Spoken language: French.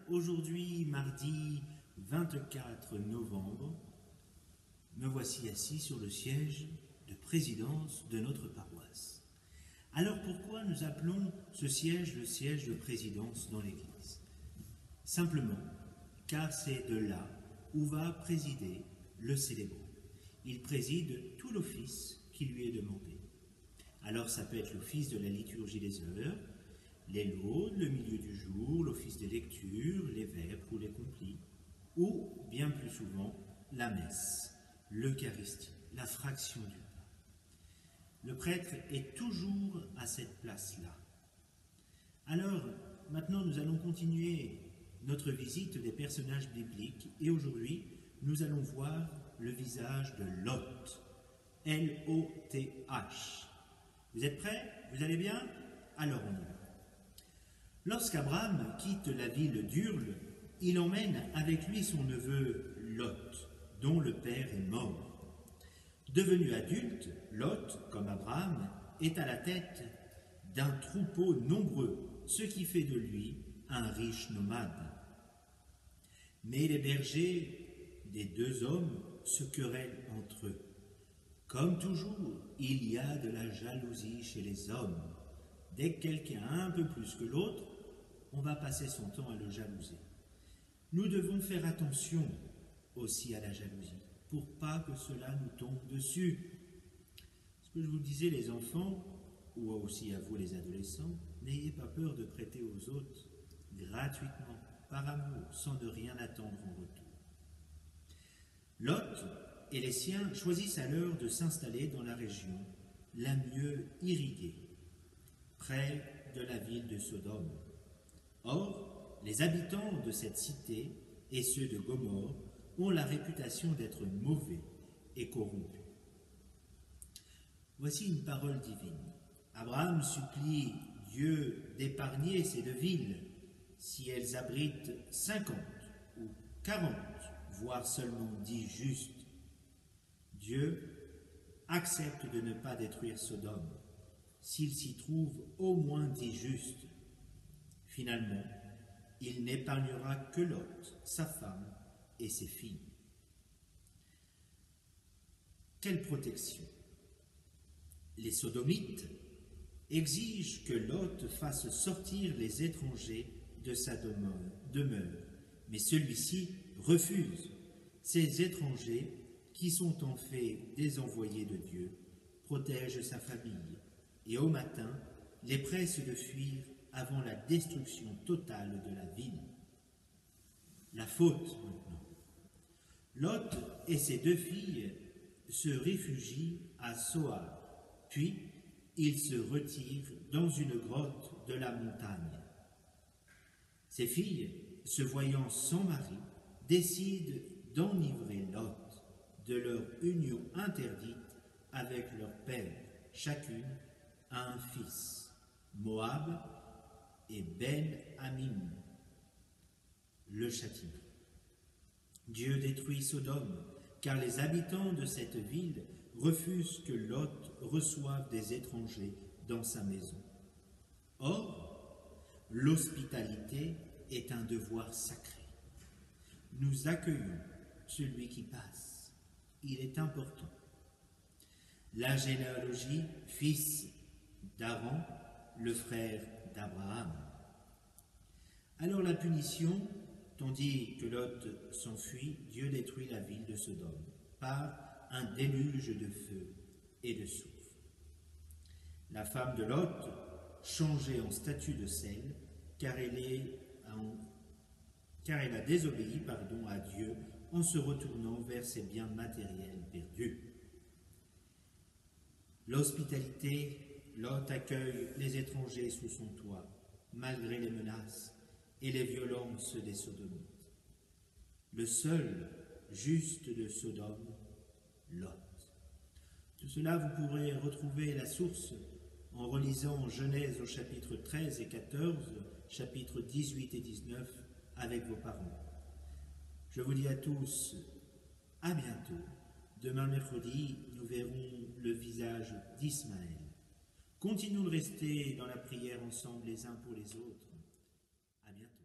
aujourd'hui, mardi 24 novembre, me voici assis sur le siège de présidence de notre paroisse. Alors pourquoi nous appelons ce siège le siège de présidence dans l'Église? Simplement car c'est de là où va présider le célébrant. Il préside tout l'office qui lui est demandé. Alors ça peut être l'office de la liturgie des heures, les laudes, le milieu du jour, l'office des lectures, les vêpres ou les complis, ou, bien plus souvent, la messe, l'Eucharistie, la fraction du pain. Le prêtre est toujours à cette place-là. Alors, maintenant, nous allons continuer notre visite des personnages bibliques et aujourd'hui, nous allons voir le visage de Lot, L-O-T-H. Vous êtes prêts? Vous allez bien? Alors on y va. Lorsqu'Abraham quitte la ville d'Urle, il emmène avec lui son neveu Lot, dont le père est mort. Devenu adulte, Lot, comme Abraham, est à la tête d'un troupeau nombreux, ce qui fait de lui un riche nomade. Mais les bergers des deux hommes se querellent entre eux. Comme toujours, il y a de la jalousie chez les hommes. Dès que quelqu'un a un peu plus que l'autre, on va passer son temps à le jalouser. Nous devons faire attention aussi à la jalousie, pour pas que cela nous tombe dessus. Ce que je vous disais, les enfants, ou aussi à vous les adolescents, n'ayez pas peur de prêter aux autres gratuitement, par amour, sans de rien attendre en retour. Lot et les siens choisissent alors de s'installer dans la région la mieux irriguée, près de la ville de Sodome. Or, les habitants de cette cité et ceux de Gomorrhe ont la réputation d'être mauvais et corrompus. Voici une parole divine. Abraham supplie Dieu d'épargner ces deux villes si elles abritent 50 ou 40, voire seulement 10 justes. Dieu accepte de ne pas détruire Sodome s'il s'y trouve au moins 10 justes. Finalement, il n'épargnera que Lot, sa femme et ses filles. Quelle protection! Les sodomites exigent que Lot fasse sortir les étrangers de sa demeure, mais celui-ci refuse. Ces étrangers, qui sont en fait des envoyés de Dieu, protègent sa famille et au matin les presse de fuir avant la destruction totale de la ville. La faute maintenant. Lot et ses deux filles se réfugient à Soar, puis ils se retirent dans une grotte de la montagne. Ces filles, se voyant sans mari, décident d'enivrer Lot de leur union interdite avec leur père. Chacune a un fils, Moab et Ben-Amim. Le châtiment. Dieu détruit Sodome, car les habitants de cette ville refusent que Lot reçoive des étrangers dans sa maison. Or, l'hospitalité est un devoir sacré. Nous accueillons celui qui passe. Il est important. La généalogie, fils d'Aaron, le frère d'Abraham. Alors la punition, tandis que Lot s'enfuit, Dieu détruit la ville de Sodome par un déluge de feu et de soufre. La femme de Lot, changée en statue de sel, car elle a désobéi à Dieu en se retournant vers ses biens matériels perdus. L'hospitalité, Lot accueille les étrangers sous son toit, malgré les menaces et les violences des sodomites. Le seul juste de Sodome, Lot. Tout cela, vous pourrez retrouver la source en relisant Genèse au chapitre 13 et 14, chapitres 18 et 19 avec vos parents. Je vous dis à tous, à bientôt. Demain mercredi, nous verrons le visage d'Ismaël. Continuons de rester dans la prière ensemble les uns pour les autres. À bientôt.